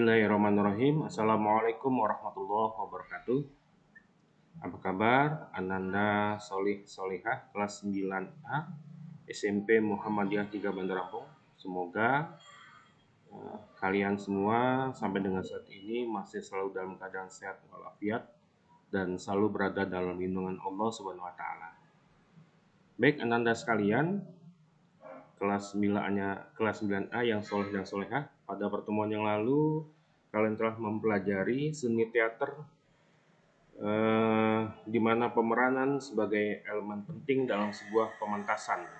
Bismillahirrahmanirrahim. Assalamualaikum warahmatullahi wabarakatuh. Apa kabar? Ananda Solih Solihah kelas 9A SMP Muhammadiyah 3 Bandar Lampung. Semoga kalian semua sampai dengan saat ini masih selalu dalam keadaan sehat walafiat dan selalu berada dalam lindungan Allah Subhanahu wa taala. Baik Ananda sekalian, kelas 9A yang soleh dan solehah, pada pertemuan yang lalu kalian telah mempelajari seni teater di mana pemeranan sebagai elemen penting dalam sebuah pementasan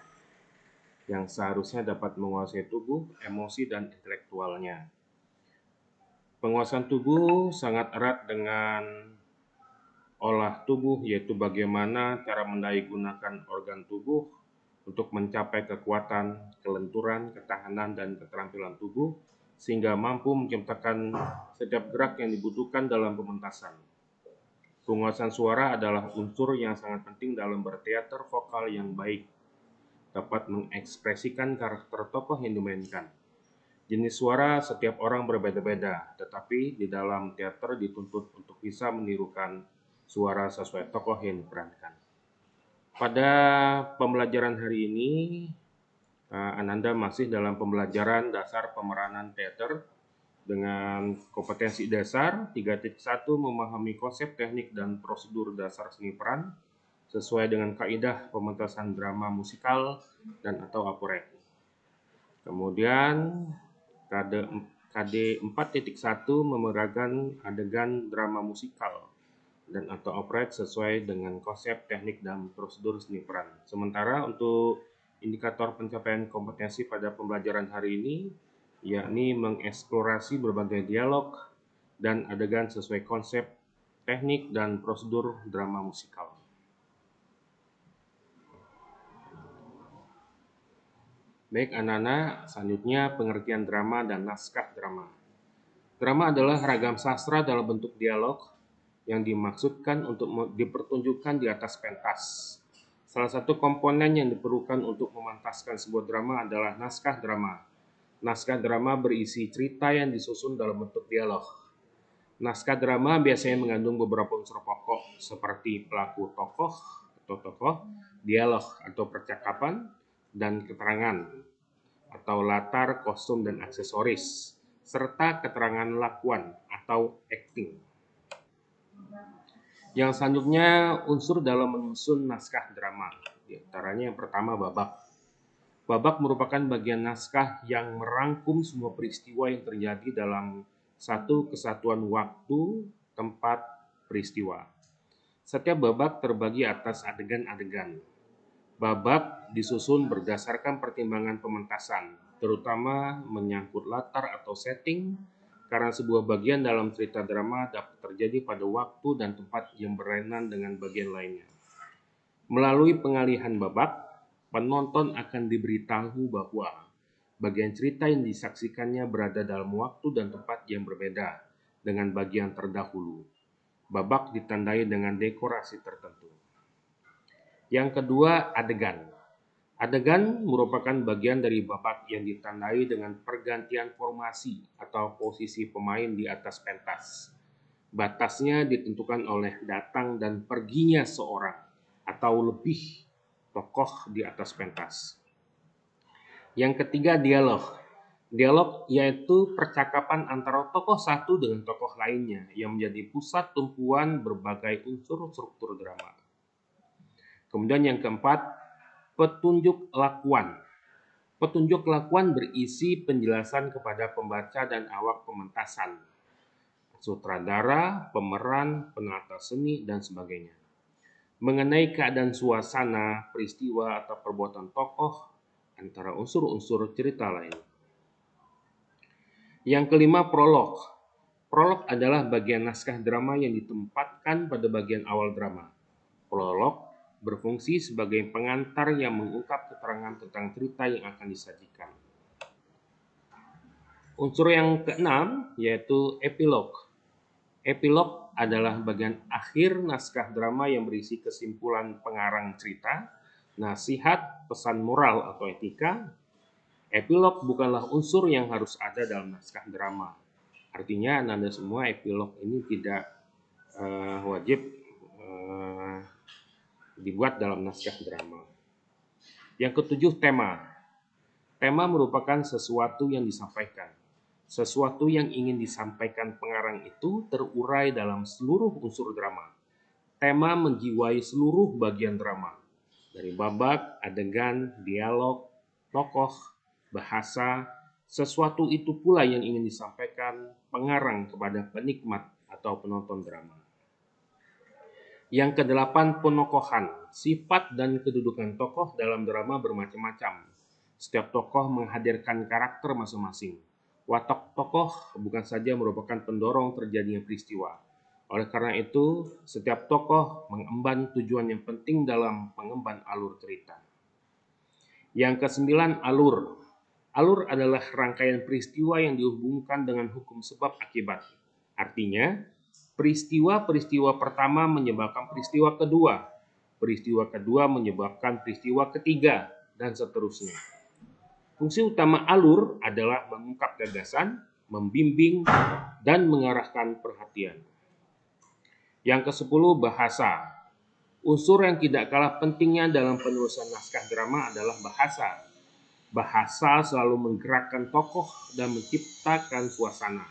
yang seharusnya dapat menguasai tubuh, emosi, dan intelektualnya. Penguasaan tubuh sangat erat dengan olah tubuh, yaitu bagaimana cara mendaya gunakan organ tubuh untuk mencapai kekuatan, kelenturan, ketahanan, dan keterampilan tubuh sehingga mampu menciptakan setiap gerak yang dibutuhkan dalam pementasan. Penguasaan suara adalah unsur yang sangat penting dalam berteater vokal yang baik, dapat mengekspresikan karakter tokoh yang dimainkan. Jenis suara setiap orang berbeda-beda, tetapi di dalam teater dituntut untuk bisa menirukan suara sesuai tokoh yang diperankan. Pada pembelajaran hari ini, Ananda masih dalam pembelajaran dasar pemeranan teater dengan kompetensi dasar 3.1 memahami konsep, teknik, dan prosedur dasar seni peran sesuai dengan kaidah pementasan drama musikal dan atau operet. Kemudian KD 4.1 memeragakan adegan drama musikal dan atau operet sesuai dengan konsep, teknik, dan prosedur seni peran. Sementara untuk indikator pencapaian kompetensi pada pembelajaran hari ini yakni mengeksplorasi berbagai dialog dan adegan sesuai konsep, teknik, dan prosedur drama musikal. Baik anak-anak, selanjutnya pengertian drama dan naskah drama. Drama adalah ragam sastra dalam bentuk dialog yang dimaksudkan untuk dipertunjukkan di atas pentas. Salah satu komponen yang diperlukan untuk memantaskan sebuah drama adalah naskah drama. Naskah drama berisi cerita yang disusun dalam bentuk dialog. Naskah drama biasanya mengandung beberapa unsur pokok seperti pelaku tokoh atau tokoh, dialog atau percakapan, dan keterangan atau latar, kostum, dan aksesoris, serta keterangan lakuan atau acting. Yang selanjutnya unsur dalam menyusun naskah drama. Di antaranya yang pertama babak. Babak merupakan bagian naskah yang merangkum semua peristiwa yang terjadi dalam satu kesatuan waktu, tempat, peristiwa. Setiap babak terbagi atas adegan-adegan. Babak disusun berdasarkan pertimbangan pementasan, terutama menyangkut latar atau setting, karena sebuah bagian dalam cerita drama dapat terjadi pada waktu dan tempat yang berlainan dengan bagian lainnya. Melalui pengalihan babak, penonton akan diberitahu bahwa bagian cerita yang disaksikannya berada dalam waktu dan tempat yang berbeda dengan bagian terdahulu. Babak ditandai dengan dekorasi tertentu. Yang kedua, adegan. Adegan merupakan bagian dari babak yang ditandai dengan pergantian formasi atau posisi pemain di atas pentas. Batasnya ditentukan oleh datang dan perginya seorang atau lebih tokoh di atas pentas. Yang ketiga, dialog. Dialog yaitu percakapan antara tokoh satu dengan tokoh lainnya yang menjadi pusat tumpuan berbagai unsur struktur drama. Kemudian yang keempat, petunjuk lakuan. Petunjuk lakuan berisi penjelasan kepada pembaca dan awak pementasan, sutradara, pemeran, penata seni, dan sebagainya, mengenai keadaan suasana, peristiwa, atau perbuatan tokoh antara unsur-unsur cerita lain. Yang kelima, prolog. Prolog adalah bagian naskah drama yang ditempatkan pada bagian awal drama. Prolog berfungsi sebagai pengantar yang mengungkap keterangan tentang cerita yang akan disajikan. Unsur yang keenam yaitu epilog. Epilog adalah bagian akhir naskah drama yang berisi kesimpulan pengarang cerita, nasihat, pesan moral atau etika. Epilog bukanlah unsur yang harus ada dalam naskah drama. Artinya Anda semua epilog ini tidak wajib dibuat dalam naskah drama. Yang ketujuh, tema. Tema merupakan sesuatu yang disampaikan. Sesuatu yang ingin disampaikan pengarang itu terurai dalam seluruh unsur drama. Tema menjiwai seluruh bagian drama, dari babak, adegan, dialog, tokoh, bahasa. Sesuatu itu pula yang ingin disampaikan pengarang kepada penikmat atau penonton drama. Yang kedelapan, penokohan. Sifat dan kedudukan tokoh dalam drama bermacam-macam. Setiap tokoh menghadirkan karakter masing-masing. Watak tokoh bukan saja merupakan pendorong terjadinya peristiwa. Oleh karena itu, setiap tokoh mengemban tujuan yang penting dalam pengemban alur cerita. Yang kesembilan, alur. Alur adalah rangkaian peristiwa yang dihubungkan dengan hukum sebab akibat. Artinya, peristiwa-peristiwa pertama menyebabkan peristiwa kedua menyebabkan peristiwa ketiga, dan seterusnya. Fungsi utama alur adalah mengungkap gagasan, membimbing, dan mengarahkan perhatian. Yang ke-10, bahasa. Unsur yang tidak kalah pentingnya dalam penulisan naskah drama adalah bahasa. Bahasa selalu menggerakkan tokoh dan menciptakan suasana.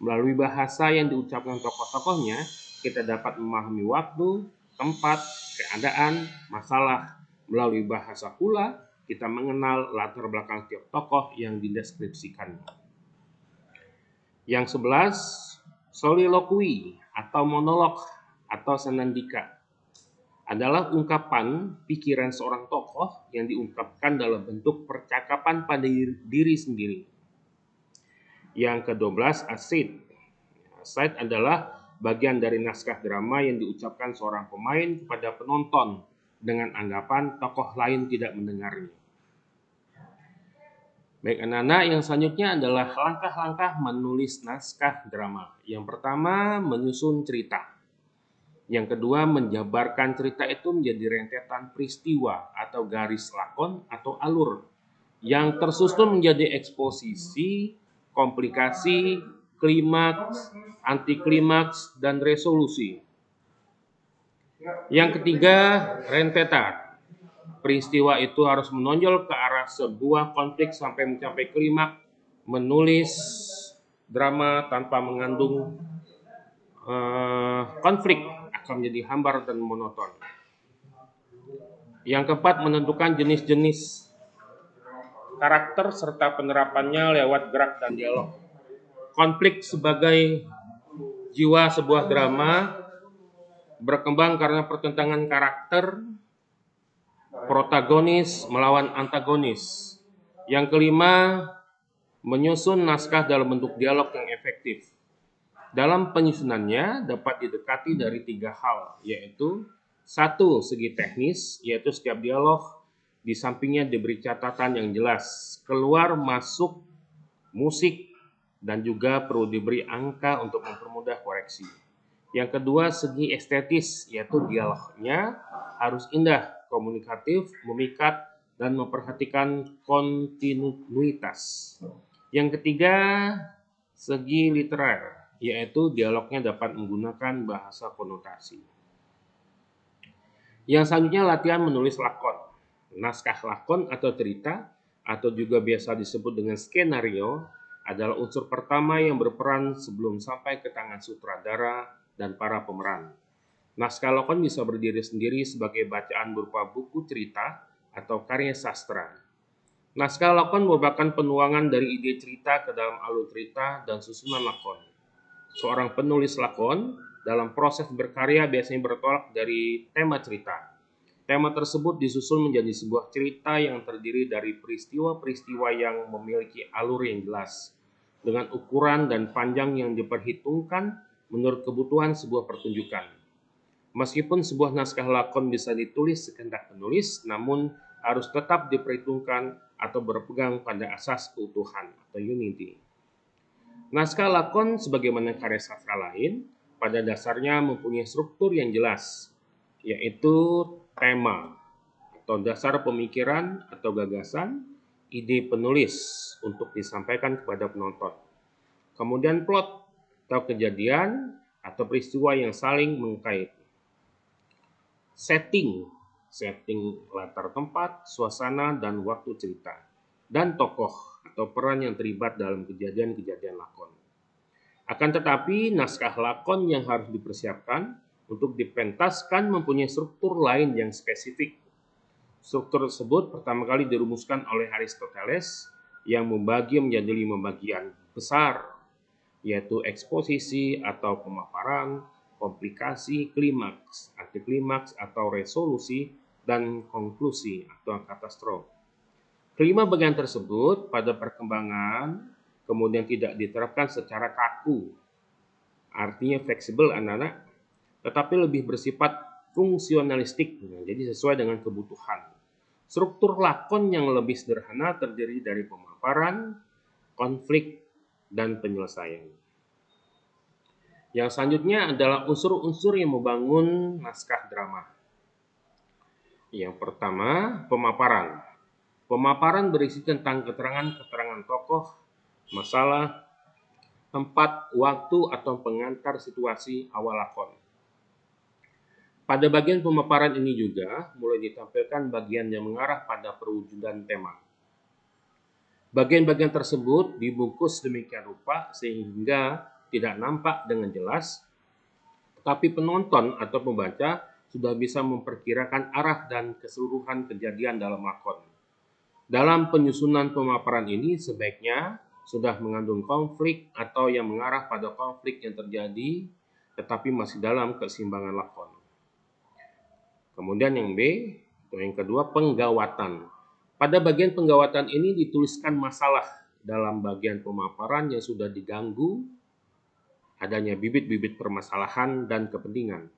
Melalui bahasa yang diucapkan tokoh-tokohnya, kita dapat memahami waktu, tempat, keadaan, masalah. Melalui bahasa pula, kita mengenal latar belakang tiap tokoh yang dideskripsikannya. Yang 11, soliloquy atau monolog atau sanandika adalah ungkapan pikiran seorang tokoh yang diungkapkan dalam bentuk percakapan pada diri sendiri. Yang ke-12, aside. Aside adalah bagian dari naskah drama yang diucapkan seorang pemain kepada penonton dengan anggapan tokoh lain tidak mendengarnya. Baik anak-anak, yang selanjutnya adalah langkah-langkah menulis naskah drama. Yang pertama, menyusun cerita. Yang kedua, menjabarkan cerita itu menjadi rentetan peristiwa atau garis lakon atau alur yang tersusun menjadi eksposisi, komplikasi, klimaks, antiklimaks, dan resolusi. Yang ketiga, rentetan. Peristiwa itu harus menonjol ke arah sebuah konflik sampai mencapai klimaks. Menulis drama tanpa mengandung konflik akan menjadi hambar dan monoton. Yang keempat, menentukan jenis-jenis karakter serta penerapannya lewat gerak dan dialog. Konflik sebagai jiwa sebuah drama berkembang karena pertentangan karakter, protagonis melawan antagonis. Yang kelima, menyusun naskah dalam bentuk dialog yang efektif. Dalam penyusunannya dapat didekati dari 3 hal, yaitu 1, segi teknis, yaitu setiap dialog di sampingnya diberi catatan yang jelas, keluar masuk musik, dan juga perlu diberi angka untuk mempermudah koreksi. Yang kedua, segi estetis, yaitu dialognya harus indah, komunikatif, memikat, dan memperhatikan kontinuitas. Yang ketiga, segi literer, yaitu dialognya dapat menggunakan bahasa konotasi. Yang selanjutnya, latihan menulis lakon. Naskah lakon atau cerita, atau juga biasa disebut dengan skenario, adalah unsur pertama yang berperan sebelum sampai ke tangan sutradara dan para pemeran. Naskah lakon bisa berdiri sendiri sebagai bacaan berupa buku cerita atau karya sastra. Naskah lakon merupakan penuangan dari ide cerita ke dalam alur cerita dan susunan lakon. Seorang penulis lakon dalam proses berkarya biasanya bertolak dari tema cerita. Tema tersebut disusun menjadi sebuah cerita yang terdiri dari peristiwa-peristiwa yang memiliki alur yang jelas, dengan ukuran dan panjang yang diperhitungkan menurut kebutuhan sebuah pertunjukan. Meskipun sebuah naskah lakon bisa ditulis sekehendak penulis, namun harus tetap diperhitungkan atau berpegang pada asas keutuhan atau unity. Naskah lakon sebagaimana karya sastra lain, pada dasarnya mempunyai struktur yang jelas, yaitu tema atau dasar pemikiran atau gagasan, ide penulis untuk disampaikan kepada penonton. Kemudian plot atau kejadian atau peristiwa yang saling mengkait. Setting latar tempat, suasana, dan waktu cerita. Dan tokoh atau peran yang terlibat dalam kejadian-kejadian lakon. Akan tetapi, naskah lakon yang harus dipersiapkan untuk dipentaskan mempunyai struktur lain yang spesifik. Struktur tersebut pertama kali dirumuskan oleh Aristoteles yang membagi menjadi 5 bagian besar, yaitu eksposisi atau pemaparan, komplikasi, klimaks, antiklimaks atau resolusi, dan konklusi atau katastrofe. Kelima bagian tersebut pada perkembangan kemudian tidak diterapkan secara kaku, artinya fleksibel anak-anak, tetapi lebih bersifat fungsionalistik, jadi sesuai dengan kebutuhan. Struktur lakon yang lebih sederhana terdiri dari pemaparan, konflik, dan penyelesaian. Yang selanjutnya adalah unsur-unsur yang membangun naskah drama. Yang pertama, pemaparan. Pemaparan berisi tentang keterangan-keterangan tokoh, masalah, tempat, waktu, atau pengantar situasi awal lakon. Pada bagian pemaparan ini juga mulai ditampilkan bagian yang mengarah pada perwujudan tema. Bagian-bagian tersebut dibungkus demikian rupa sehingga tidak nampak dengan jelas, tetapi penonton atau pembaca sudah bisa memperkirakan arah dan keseluruhan kejadian dalam lakon. Dalam penyusunan pemaparan ini sebaiknya sudah mengandung konflik atau yang mengarah pada konflik yang terjadi tetapi masih dalam keseimbangan lakon. Kemudian yang B, atau yang kedua, penggawatan. Pada bagian penggawatan ini dituliskan masalah dalam bagian pemaparan yang sudah diganggu adanya bibit-bibit permasalahan dan kepentingan.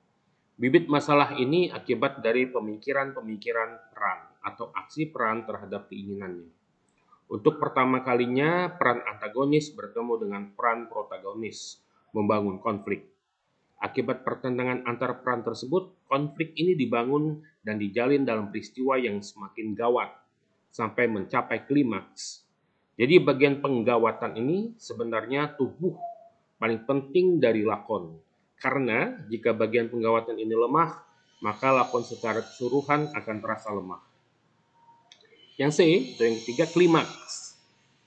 Bibit masalah ini akibat dari pemikiran-pemikiran peran atau aksi peran terhadap keinginannya. Untuk pertama kalinya, peran antagonis bertemu dengan peran protagonis, membangun konflik. Akibat pertentangan antar peran tersebut, konflik ini dibangun dan dijalin dalam peristiwa yang semakin gawat sampai mencapai klimaks. Jadi bagian penggawatan ini sebenarnya tubuh paling penting dari lakon. Karena jika bagian penggawatan ini lemah, maka lakon secara keseluruhan akan terasa lemah. Yang C, atau yang ketiga, klimaks.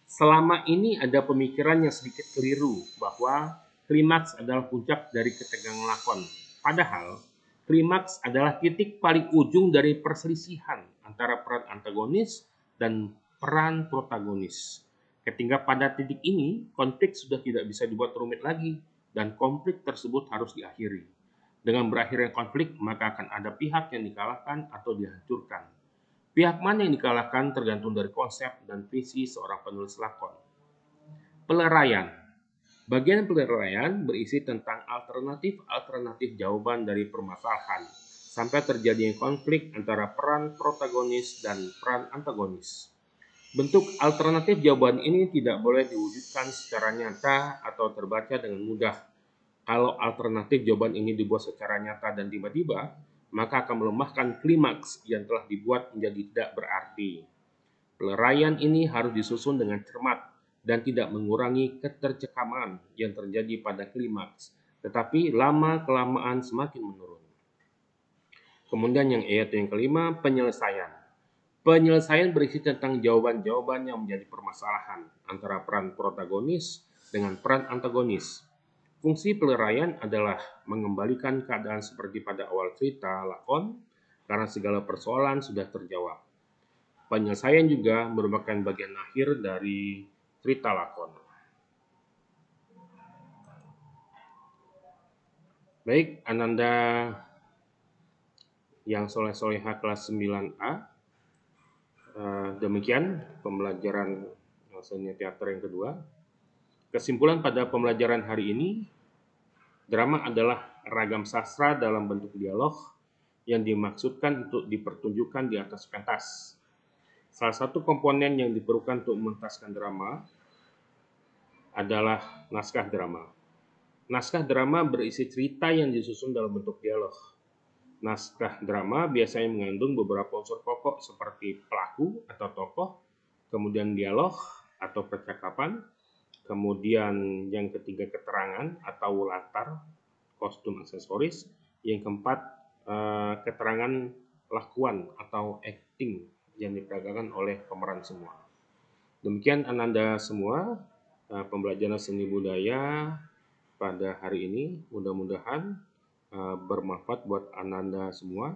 Selama ini ada pemikiran yang sedikit keliru bahwa klimaks adalah puncak dari ketegangan lakon. Padahal, klimaks adalah titik paling ujung dari perselisihan antara peran antagonis dan peran protagonis. Ketika pada titik ini, konflik sudah tidak bisa dibuat rumit lagi, dan konflik tersebut harus diakhiri. Dengan berakhirnya konflik, maka akan ada pihak yang dikalahkan atau dihancurkan. Pihak mana yang dikalahkan tergantung dari konsep dan visi seorang penulis lakon. Peleraian. Bagian peleraian berisi tentang alternatif jawaban dari permasalahan sampai terjadinya konflik antara peran protagonis dan peran antagonis. Bentuk alternatif jawaban ini tidak boleh diwujudkan secara nyata atau terbaca dengan mudah. Kalau alternatif jawaban ini dibuat secara nyata dan tiba-tiba, maka akan melemahkan klimaks yang telah dibuat menjadi tidak berarti. Peleraian ini harus disusun dengan cermat dan tidak mengurangi ketercekaman yang terjadi pada klimaks, tetapi lama-kelamaan semakin menurun. Kemudian yang E atau yang kelima, penyelesaian. Penyelesaian berisi tentang jawaban-jawaban yang menjadi permasalahan antara peran protagonis dengan peran antagonis. Fungsi peleraian adalah mengembalikan keadaan seperti pada awal cerita lakon karena segala persoalan sudah terjawab. Penyelesaian juga merupakan bagian akhir dari cerita lakon. Baik, Ananda yang soleh-soleha kelas 9A. Demikian pembelajaran seni teater yang kedua. Kesimpulan pada pembelajaran hari ini, drama adalah ragam sastra dalam bentuk dialog yang dimaksudkan untuk dipertunjukkan di atas pentas. Salah satu komponen yang diperlukan untuk mementaskan drama adalah naskah drama. Naskah drama berisi cerita yang disusun dalam bentuk dialog. Naskah drama biasanya mengandung beberapa unsur pokok seperti pelaku atau tokoh, kemudian dialog atau percakapan, Kemudian yang ketiga keterangan atau latar, kostum aksesoris. Yang keempat keterangan lakuan atau acting yang diperagakan oleh pemeran semua. Demikian Ananda semua pembelajaran seni budaya pada hari ini. Mudah-mudahan bermanfaat buat Ananda semua.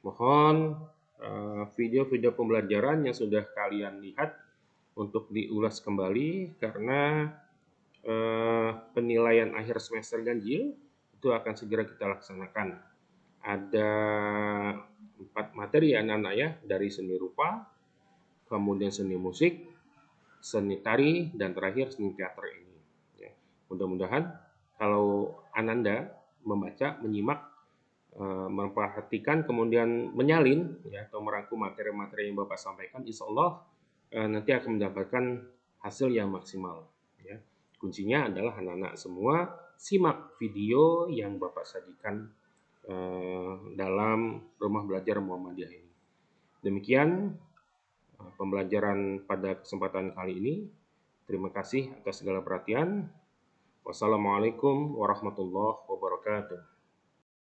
Mohon video-video pembelajaran yang sudah kalian lihat untuk diulas kembali, karena penilaian akhir semester ganjil itu akan segera kita laksanakan. Ada 4 materi anak-anak ya, dari seni rupa, kemudian seni musik, seni tari, dan terakhir seni teater ini. Ya. Mudah-mudahan kalau Ananda membaca, menyimak, memperhatikan, kemudian menyalin ya, atau merangkum materi-materi yang Bapak sampaikan, insya Allah nanti akan mendapatkan hasil yang maksimal. Ya. Kuncinya adalah anak-anak semua simak video yang Bapak sajikan dalam Rumah Belajar Muhammadiyah ini. Demikian pembelajaran pada kesempatan kali ini. Terima kasih atas segala perhatian. Wassalamualaikum warahmatullahi wabarakatuh.